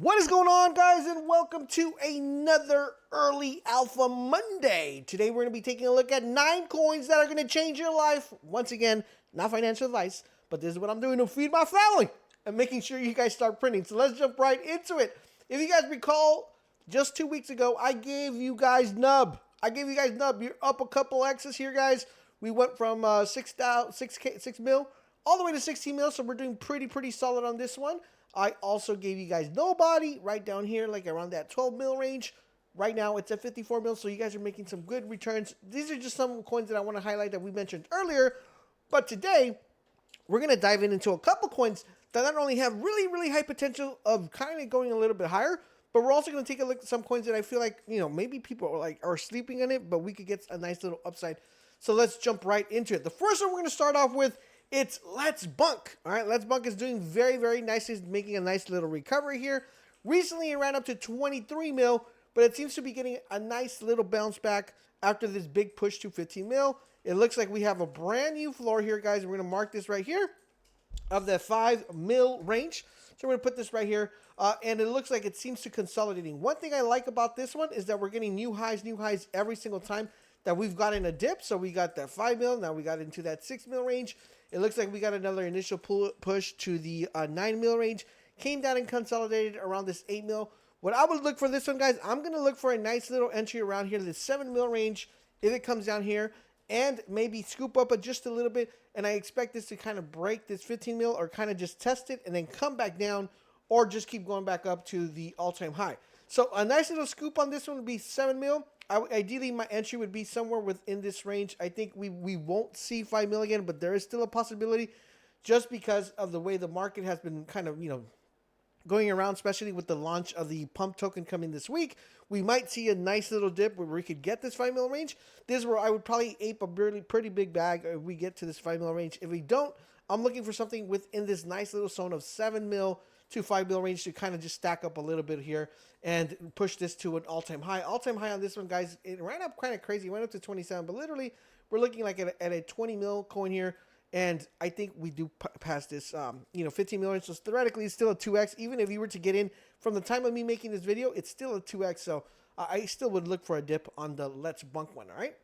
What is going on, guys, and welcome to another Early Alpha Monday. Today we're going to be taking a look at 9 coins that are going to change your life. Once again, not financial advice, but this is what I'm doing to feed my family and making sure you guys start printing. So let's jump right into it. If you guys recall, just 2 weeks ago, I gave you guys nub. You're up a couple X's here, guys. We went from 6 mil all the way to 16 mil, so we're doing pretty solid on this one. I also gave you guys nobody right down here, like around that 12 mil range. Right now, it's at 54 mil, so you guys are making some good returns. These are just some coins that I want to highlight that we mentioned earlier. But today, we're going to dive into a couple coins that not only have really high potential of kind of going a little bit higher, but we're also going to take a look at some coins that I feel like, maybe people are sleeping on it, but we could get a nice little upside. So let's jump right into it. The first one we're going to start off with, it's Letsbonk. All right, Letsbonk is doing very nicely, making a nice little recovery here. Recently, it ran up to 23 mil, but it seems to be getting a nice little bounce back after this big push to 15 mil. It looks like we have a brand new floor here, guys. We're going to mark this right here of the 5 mil range. So we're going to put this right here, and it looks like it seems to consolidating. One thing I like about this one is that we're getting new highs every single time that we've gotten a dip. So we got that 5 mil, now we got into that 6 mil range. It looks like we got another initial push to the 9 mil range. Came down and consolidated around this 8 mil. What I would look for this one, guys, I'm going to look for a nice little entry around here, the 7 mil range, if it comes down here, and maybe scoop up just a little bit. And I expect this to kind of break this 15 mil or kind of just test it and then come back down or just keep going back up to the all-time high. So a nice little scoop on this one would be 7 mil. Ideally, my entry would be somewhere within this range. I think we won't see 5 mil again, but there is still a possibility just because of the way the market has been kind of, going around, especially with the launch of the Pump token coming this week. We might see a nice little dip where we could get this 5 mil range. This is where I would probably ape a pretty big bag if we get to this 5 mil range. If we don't, I'm looking for something within this nice little zone of 7 mil to 5 mil range to kind of just stack up a little bit here and push this to an all-time high. All-time high on this one, guys, it ran up kind of crazy. It went up to 27, but literally we're looking like at a 20 mil coin here, and I think we do pass this, 15 mil range. So theoretically, it's still a 2x. Even if you were to get in from the time of me making this video, it's still a 2x. So I still would look for a dip on the Letsbonk one, all right?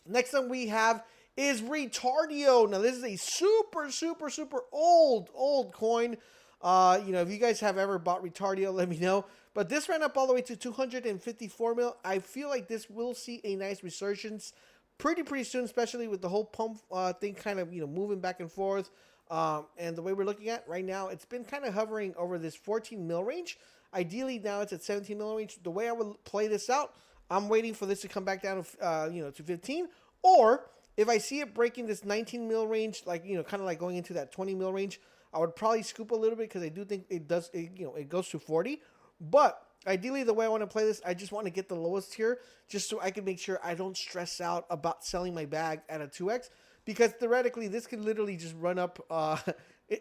Next one we have is Retardio. Now, this is a super old coin. If you guys have ever bought Retardio, let me know. But this ran up all the way to 254 mil. I feel like this will see a nice resurgence pretty soon, especially with the whole pump thing kind of, moving back and forth. And the way we're looking at right now, it's been kind of hovering over this 14 mil range. Ideally, now it's at 17 mil range. The way I would play this out, I'm waiting for this to come back down to, to 15. Or if I see it breaking this 19 mil range, like, kind of like going into that 20 mil range, I would probably scoop a little bit because I do think it does, it goes to 40. But ideally, the way I want to play this, I just want to get the lowest here just so I can make sure I don't stress out about selling my bag at a 2x. Because theoretically, this could literally just run up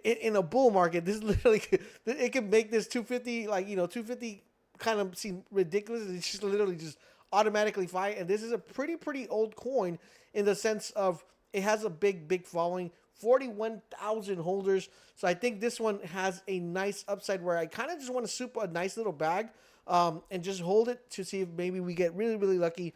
in a bull market. This literally, it can make this 250, 250 kind of seem ridiculous. It's just literally just automatically fine. And this is a pretty old coin in the sense of it has a big following. 41,000 holders. So I think this one has a nice upside where I kind of just want to soup a nice little bag and just hold it to see if maybe we get really lucky.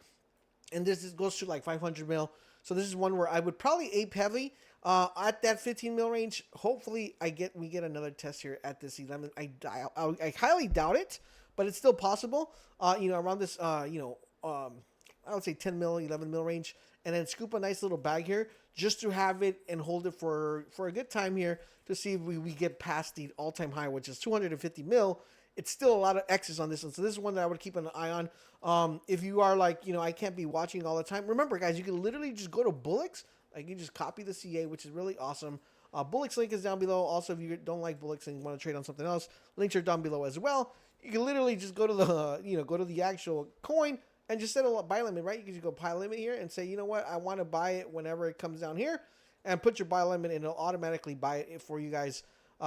And this goes to like 500 mil. So this is one where I would probably ape heavy at that 15 mil range. Hopefully we get another test here at this 11. I highly doubt it, but it's still possible. Around this, I would say 10 mil, 11 mil range. And then scoop a nice little bag here just to have it and hold it for a good time here to see if we get past the all-time high, which is 250 mil. It's still a lot of X's on this one. So this is one that I would keep an eye on. If you are like, I can't be watching all the time. Remember, guys, you can literally just go to Boltz. Like, you just copy the CA, which is really awesome. Boltz link is down below. Also, if you don't like Boltz and you want to trade on something else, links are down below as well. You can literally just go to the, go to the actual coin, and just set a buy limit, right? You can just go buy limit here and say, you know what, I want to buy it whenever it comes down here, and put your buy limit, and it'll automatically buy it for you guys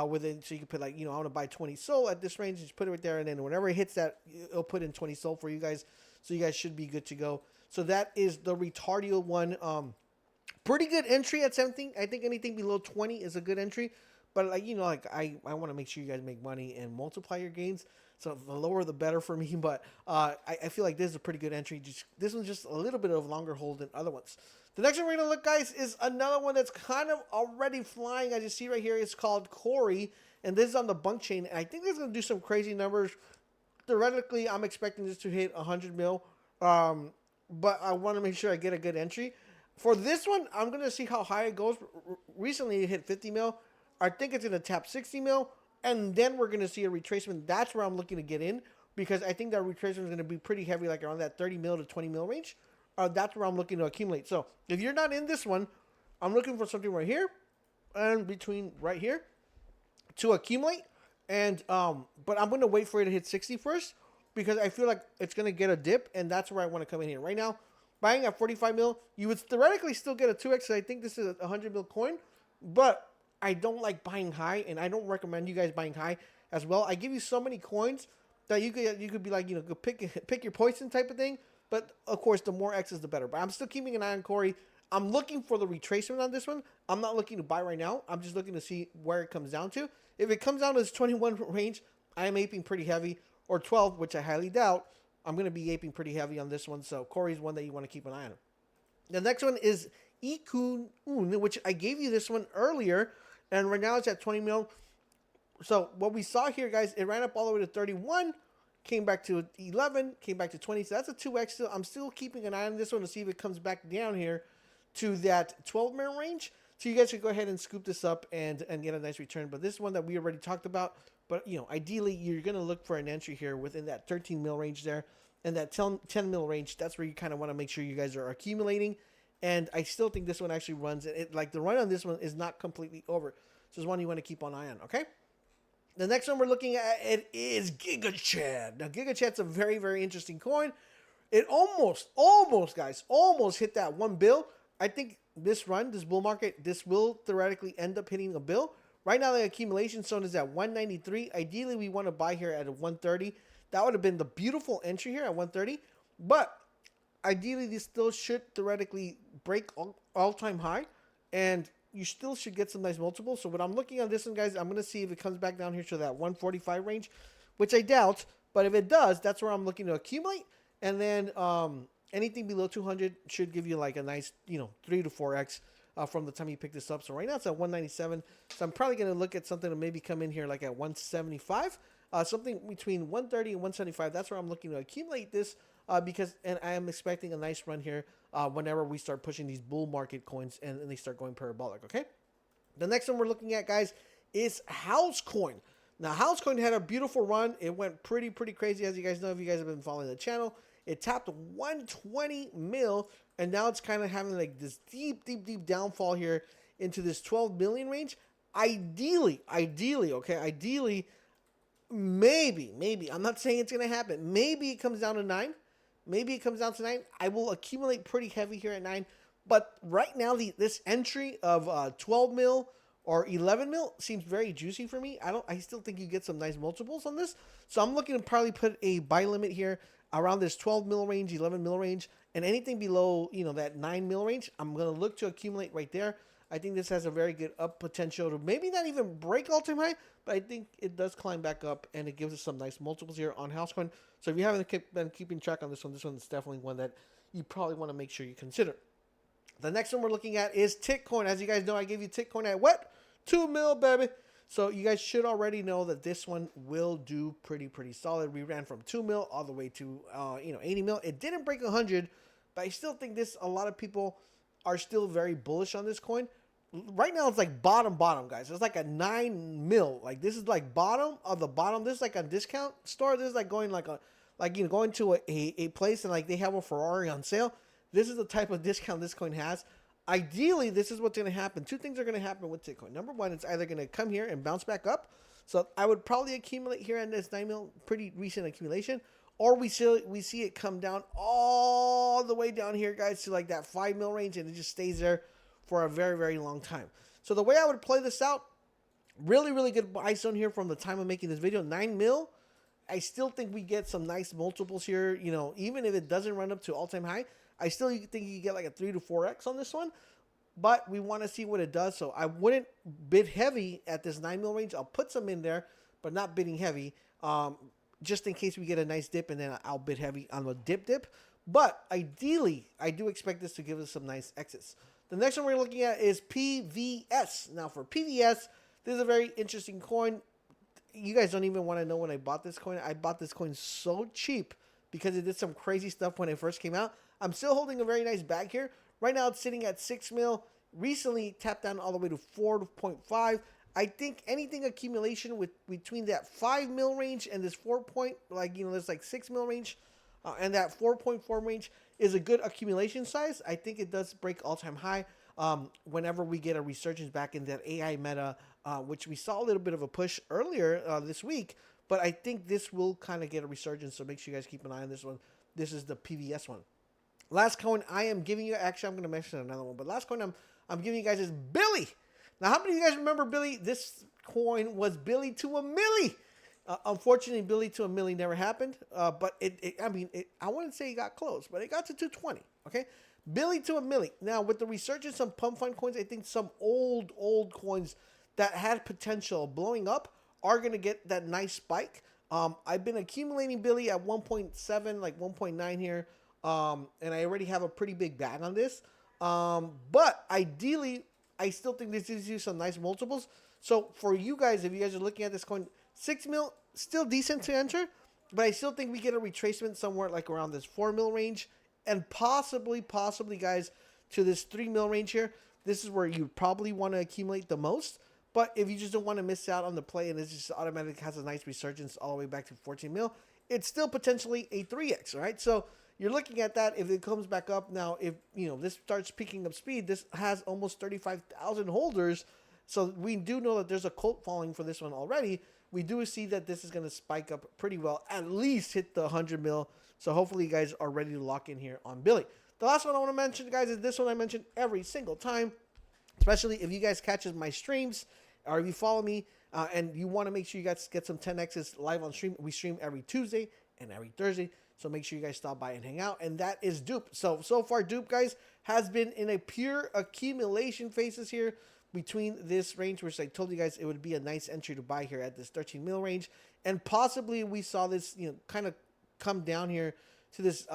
within. So you can put like, I want to buy 20 SOL at this range, just put it right there, and then whenever it hits that, it'll put in 20 SOL for you guys. So you guys should be good to go. So that is the Retardio one. Pretty good entry at 17. I think anything below 20 is a good entry. But I want to make sure you guys make money and multiply your gains. So the lower the better for me. But I feel like this is a pretty good entry. This one's just a little bit of longer hold than other ones. The next one we're gonna look, guys, is another one that's kind of already flying. As you see right here, it's called Corey, and this is on the Bunk chain. And I think this is gonna do some crazy numbers. Theoretically, I'm expecting this to hit 100 mil, but I want to make sure I get a good entry. For this one, I'm gonna see how high it goes. Recently, it hit 50 mil. I think it's gonna tap 60 mil, and then we're gonna see a retracement. That's where I'm looking to get in because I think that retracement is gonna be pretty heavy, like around that 30 mil to 20 mil range. That's where I'm looking to accumulate. So if you're not in this one, I'm looking for something right here and between right here to accumulate. And but I'm going to wait for it to hit 60 first because I feel like it's going to get a dip, and that's where I want to come in here. Right now, buying at 45 mil, you would theoretically still get a 2x. I think this is a 100 mil coin, but I don't like buying high, and I don't recommend you guys buying high as well. I give you so many coins that you could be like, go pick your poison type of thing. But, of course, the more X's, the better. But I'm still keeping an eye on Corey. I'm looking for the retracement on this one. I'm not looking to buy right now. I'm just looking to see where it comes down to. If it comes down to this 21 range, I am aping pretty heavy. Or 12, which I highly doubt. I'm going to be aping pretty heavy on this one. So, Corey's one that you want to keep an eye on. The next one is Ikun, which I gave you this one earlier. And right now it's at 20 mil. So, what we saw here, guys, it ran up all the way to 31. Came back to 11, came back to 20. So that's a 2x still. I'm still keeping an eye on this one to see if it comes back down here to that 12 mil range. So you guys should go ahead and scoop this up and get a nice return. But this is one that we already talked about. But, ideally, you're going to look for an entry here within that 13 mil range there. And that 10 mil range, that's where you kind of want to make sure you guys are accumulating. And I still think this one actually runs. Like the run on this one is not completely over. So it's one you want to keep an eye on, okay? The next one we're looking at is Giga Chad. Now, Giga Chad's a very, very interesting coin. It almost hit that 1 bill. I think this bull market, this will theoretically end up hitting a bill. Right now, the accumulation zone is at 193. Ideally, we want to buy here at 130. That would have been the beautiful entry here at 130. But ideally, this still should theoretically break all-time high. And you still should get some nice multiples. So what I'm looking at this one, guys, I'm going to see if it comes back down here to that 145 range, which I doubt. But if it does, that's where I'm looking to accumulate. And then anything below 200 should give you like a nice, 3 to 4x from the time you pick this up. So right now it's at 197. So I'm probably going to look at something to maybe come in here like at 175. Something between 130 and 175. That's where I'm looking to accumulate this because I am expecting a nice run here whenever we start pushing these bull market coins and they start going parabolic, okay? The next one we're looking at, guys, is Housecoin. Now, Housecoin had a beautiful run. It went pretty crazy, as you guys know, if you guys have been following the channel. It tapped 120 mil, and now it's kind of having like this deep downfall here into this 12 million range. Ideally, maybe, I'm not saying it's going to happen. Maybe it comes down to 9. I will accumulate pretty heavy here at 9. But right now, this entry of 12 mil or 11 mil seems very juicy for me. I still think you get some nice multiples on this. So I'm looking to probably put a buy limit here around this 12 mil range, 11 mil range, and anything below, that 9 mil range, I'm going to look to accumulate right there. I think this has a very good up potential to maybe not even break all-time high, but I think it does climb back up, and it gives us some nice multiples here on Housecoin. So if you haven't been keeping track on this one is definitely one that you probably want to make sure you consider. The next one we're looking at is Titcoin. As you guys know, I gave you Titcoin at what? 2 mil, baby. So you guys should already know that this one will do pretty solid. We ran from 2 mil all the way to 80 mil. It didn't break 100, but I still think a lot of people are still very bullish on this coin. Right now it's like bottom, guys. It's like a 9 mil. Like this is like bottom of the bottom. This is like a discount store. This is like going going to a place and like they have a Ferrari on sale. This is the type of discount this coin has. Ideally, this is what's going to happen. Two things are going to happen with Titcoin. Number one, it's either going to come here and bounce back up. So I would probably accumulate here in this 9 mil, pretty recent accumulation. Or we see it come down all the way down here, guys, to like that 5 mil range, and it just stays there for a very long time. So the way I would play this out, really good buy zone here from the time of making this video. 9 mil, I still think we get some nice multiples here. Even if it doesn't run up to all-time high, I still think you get like a 3 to 4x on this one. But we want to see what it does. So I wouldn't bid heavy at this 9 mil range. I'll put some in there, but not bidding heavy. just in case we get a nice dip, and then I'll bid heavy on the dip. But ideally, I do expect this to give us some nice exits. The next one we're looking at is PVS. Now for PVS, this is a very interesting coin. You guys don't even want to know when I bought this coin. I bought this coin so cheap because it did some crazy stuff when it first came out. I'm still holding a very nice bag here. Right now it's sitting at 6 mil. Recently tapped down all the way to 4.5. I think anything accumulation with between that 5 mil range and this 4 point, there's like 6 mil range, and that 4.4 range is a good accumulation size. I think it does break all-time high whenever we get a resurgence back in that AI meta, which we saw a little bit of a push earlier this week. But I think this will kind of get a resurgence, so make sure you guys keep an eye on this one. This is the PVS one. Last coin I am giving you, actually I'm going to mention another one, but last coin I'm giving you guys is Billy. Now, how many of you guys remember Billy? This coin was Billy to a milli. Unfortunately, Billy to a milli never happened, but I wouldn't say it got close, but it got to 220, okay? Billy to a milli. Now, with the resurgence of Pump.fun coins, I think some old coins that had potential of blowing up are going to get that nice spike. I've been accumulating Billy at 1.7, like 1.9 here, and I already have a pretty big bag on this. But ideally, I still think this gives you some nice multiples. So for you guys, if you guys are looking at this coin, 6 mil, still decent to enter, but I still think we get a retracement somewhere like around this 4 mil range, and possibly guys, to this 3 mil range here. This is where you probably want to accumulate the most. But if you just don't want to miss out on the play and it just automatically has a nice resurgence all the way back to 14 mil, it's still potentially a 3x, right? So you're looking at that if it comes back up. Now, if this starts picking up speed, this has almost 35,000 holders. So we do know that there's a cult following for this one already. We do see that this is going to spike up pretty well, at least hit the 100 mil. So hopefully you guys are ready to lock in here on Billy. The last one I want to mention, guys, is this one I mention every single time, especially if you guys catches my streams or if you follow me and you want to make sure you guys get some 10x's live on stream. We stream every Tuesday and every Thursday. So make sure you guys stop by and hang out. And that is Dupe. So far, Dupe, guys, has been in a pure accumulation phases here between this range, which I told you guys it would be a nice entry to buy here at this 13 mil range. And possibly we saw this, kind of come down here to this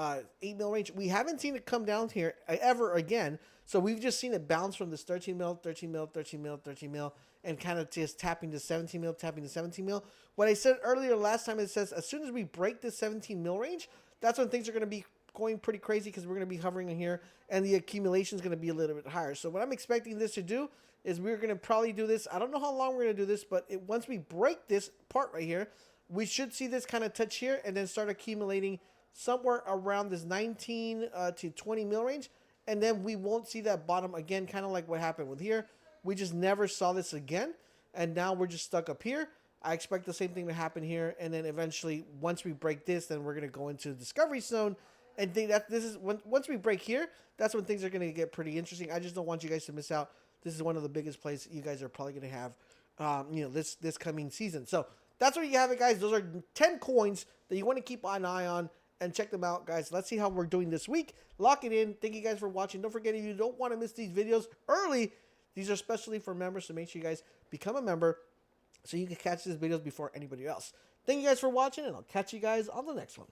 8 mil range. We haven't seen it come down here ever again. So we've just seen it bounce from this 13 mil, 13 mil, 13 mil, 13 mil, and kind of just tapping to 17 mil, tapping to 17 mil. What I said earlier last time, it says as soon as we break this 17 mil range, that's when things are going to be going pretty crazy because we're going to be hovering in here and the accumulation is going to be a little bit higher. So what I'm expecting this to do is we're going to probably do this. I don't know how long we're going to do this, but once we break this part right here, we should see this kind of touch here and then start accumulating somewhere around this 19 to 20 mil range. And then we won't see that bottom again, kind of like what happened with here. We just never saw this again. And now we're just stuck up here. I expect the same thing to happen here. And then eventually, once we break this, then we're going to go into the discovery zone. And think that this is once we break here, that's when things are going to get pretty interesting. I just don't want you guys to miss out. This is one of the biggest plays you guys are probably going to have, this coming season. So that's where you have it, guys. Those are 10 coins that you want to keep an eye on and check them out, guys. Let's see how we're doing this week. Lock it in. Thank you guys for watching. Don't forget, if you don't want to miss these videos early, these are especially for members, so make sure you guys become a member so you can catch these videos before anybody else. Thank you guys for watching, and I'll catch you guys on the next one.